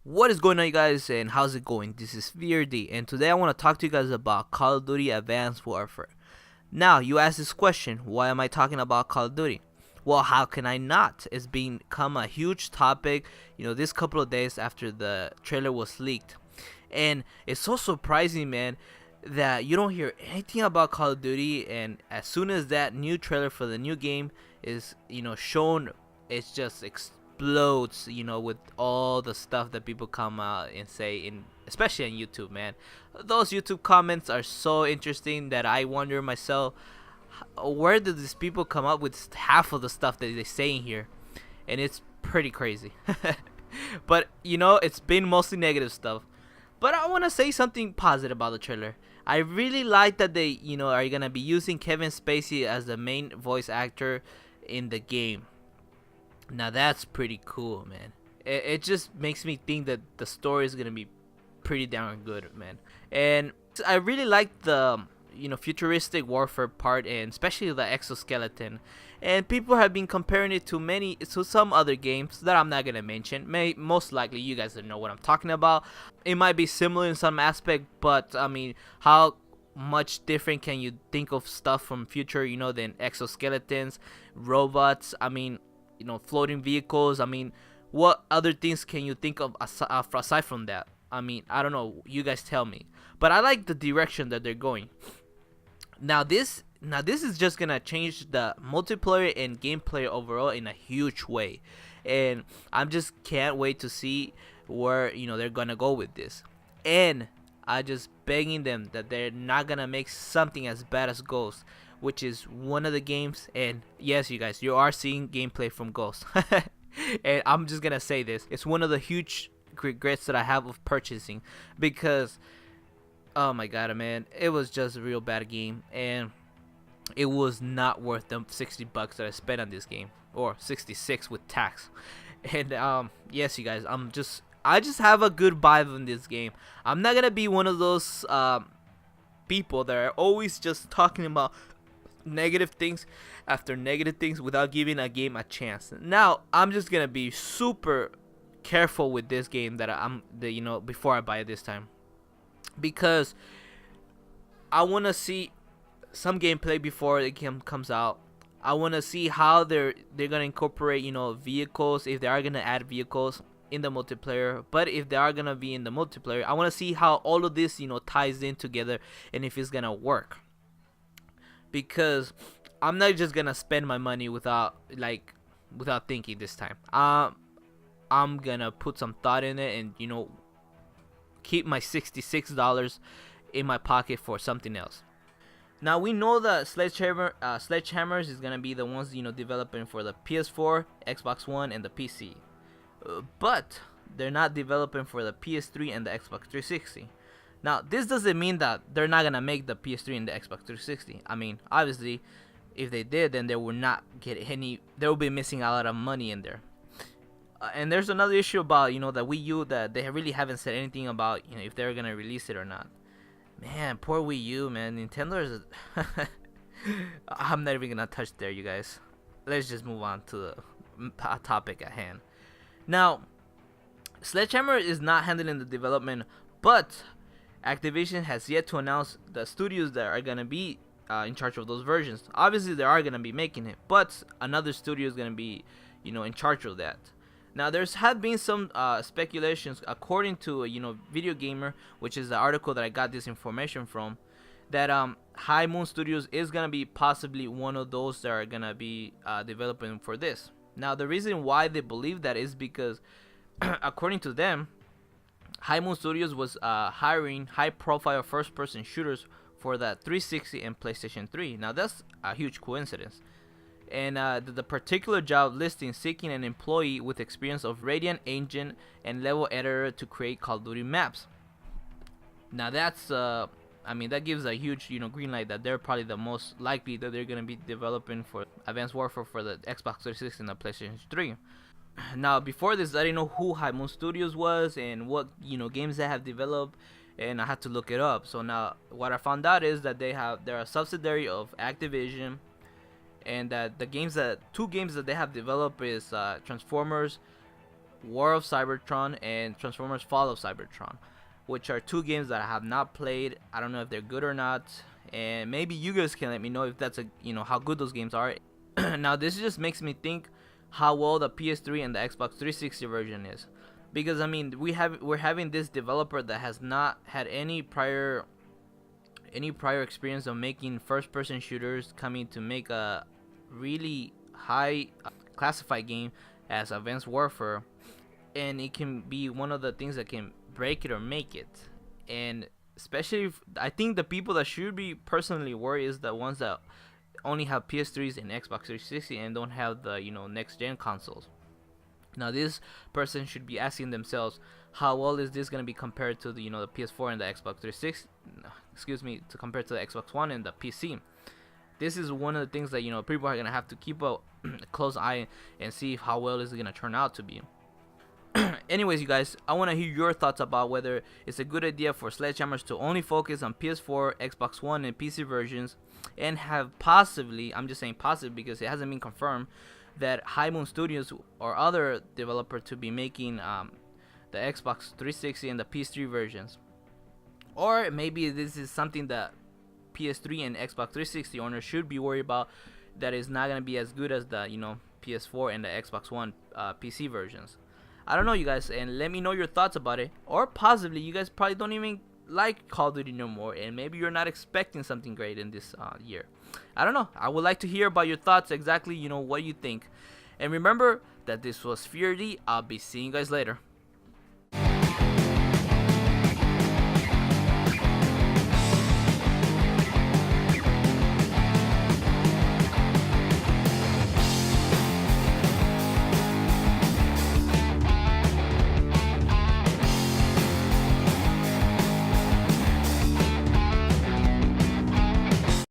What is going on, you guys, and how's it going? This is VRD, and today I want to talk to you guys about Call of Duty Advanced Warfare. Now, you ask this question, why am I talking about Call of Duty? Well, how can I not? It's become a huge topic, this couple of days after the trailer was leaked. And it's so surprising, man, that you don't hear anything about Call of Duty, and as soon as that new trailer for the new game is, shown, it's just explodes, with all the stuff that people come out and say, especially on YouTube, man. Those YouTube comments are so interesting that I wonder myself, where did these people come up with half of the stuff that they say in here? And it's pretty crazy. But it's been mostly negative stuff. But I want to say something positive about the trailer. I really like that they, are gonna be using Kevin Spacey as the main voice actor in the game. Now that's pretty cool, man. It just makes me think that the story is gonna be pretty damn good, man. And I really like the futuristic warfare part, and especially the exoskeleton. And people have been comparing it to some other games that I'm not gonna mention. Most likely you guys don't know what I'm talking about. It might be similar in some aspect, but I mean, how much different can you think of stuff from future, than exoskeletons, robots? I mean, floating vehicles. I mean, what other things can you think of aside from that? I mean, I don't know. You guys tell me. But I like the direction that they're going. Now this is just gonna change the multiplayer and gameplay overall in a huge way, and I'm just can't wait to see where they're gonna go with this. And I just begging them that they're not gonna make something as bad as Ghost, which is one of the games. And yes, you guys, you are seeing gameplay from Ghost. And I'm just gonna say this: it's one of the huge regrets that I have of purchasing, because oh my god, man, it was just a real bad game, and it was not worth the $60 that I spent on this game, or 66 with tax. And yes, you guys, I just have a good vibe in this game. I'm not gonna be one of those people that are always just talking about negative things after negative things without giving a game a chance. Now I'm just gonna be super careful with this game before I buy it this time, because I want to see some gameplay before the game comes out. I want to see how they're gonna incorporate vehicles, if they are gonna add vehicles in the multiplayer. But if they are gonna be in the multiplayer, I want to see how all of this ties in together, and if it's gonna work. Because I'm not just gonna spend my money without thinking this time. I'm gonna put some thought in it, and keep my $66 in my pocket for something else. Now we know that Sledgehammers is gonna be the ones developing for the PS4, Xbox One, and the PC, but they're not developing for the PS3 and the Xbox 360. Now this doesn't mean that they're not gonna make the PS3 and the Xbox 360. I mean, obviously, if they did, then they will not get any. They will be missing a lot of money in there. And there's another issue about the Wii U, that they really haven't said anything about if they're gonna release it or not. Man, poor Wii U, man. Nintendo is. I'm not even gonna touch there, you guys. Let's just move on to the topic at hand. Now, Sledgehammer is not handling the development, but Activision has yet to announce the studios that are gonna be in charge of those versions. Obviously, they are gonna be making it, but another studio is gonna be, in charge of that. Now, there's had been some speculations, according to Video Gamer, which is the article that I got this information from, that High Moon Studios is gonna be possibly one of those that are gonna be developing for this. Now, the reason why they believe that is because, according to them, High Moon Studios was hiring high-profile first-person shooters for the 360 and PlayStation 3. Now, that's a huge coincidence. And the particular job listing seeking an employee with experience of Radiant Engine and level editor to create Call of Duty maps. Now that's that gives a huge green light that they're probably the most likely that they're gonna be developing for Advanced Warfare for the Xbox 360 and the PlayStation 3. Now before this, I didn't know who High Moon Studios was and what games they have developed, and I had to look it up. So now what I found out is that they're a subsidiary of Activision, and that two games that they have developed is Transformers War of Cybertron and Transformers Fall of Cybertron, which are two games that I have not played. I don't know if they're good or not, and maybe you guys can let me know if that's how good those games are. Now this just makes me think how well the PS3 and the Xbox 360 version is, because I mean we're having this developer that has not had any prior experience of making first person shooters coming to make a really high classified game as Advanced Warfare, and it can be one of the things that can break it or make it. And especially I think the people that should be personally worried is the ones that only have PS3s and Xbox 360 and don't have the next gen consoles. Now this person should be asking themselves, how well is this going to be compared to the the PS4 and the Xbox 360? Excuse me, to compare to the Xbox One and the PC. This is one of the things that people are going to have to keep a close eye and see how well is it going to turn out to be. Anyways, you guys, I want to hear your thoughts about whether it's a good idea for Sledgehammers to only focus on PS4, Xbox One, and PC versions, and have possibly, I'm just saying possibly because it hasn't been confirmed, that High Moon Studios or other developer to be making the Xbox 360 and the PS3 versions. Or maybe this is something that PS3 and Xbox 360 owners should be worried about, that is not going to be as good as the PS4 and the Xbox One PC versions. I don't know, you guys, and let me know your thoughts about it. Or possibly you guys probably don't even like Call of Duty no more, and maybe you're not expecting something great in this year. I don't know. I would like to hear about your thoughts, exactly what you think. And remember that this was Fear D. I'll be seeing you guys later.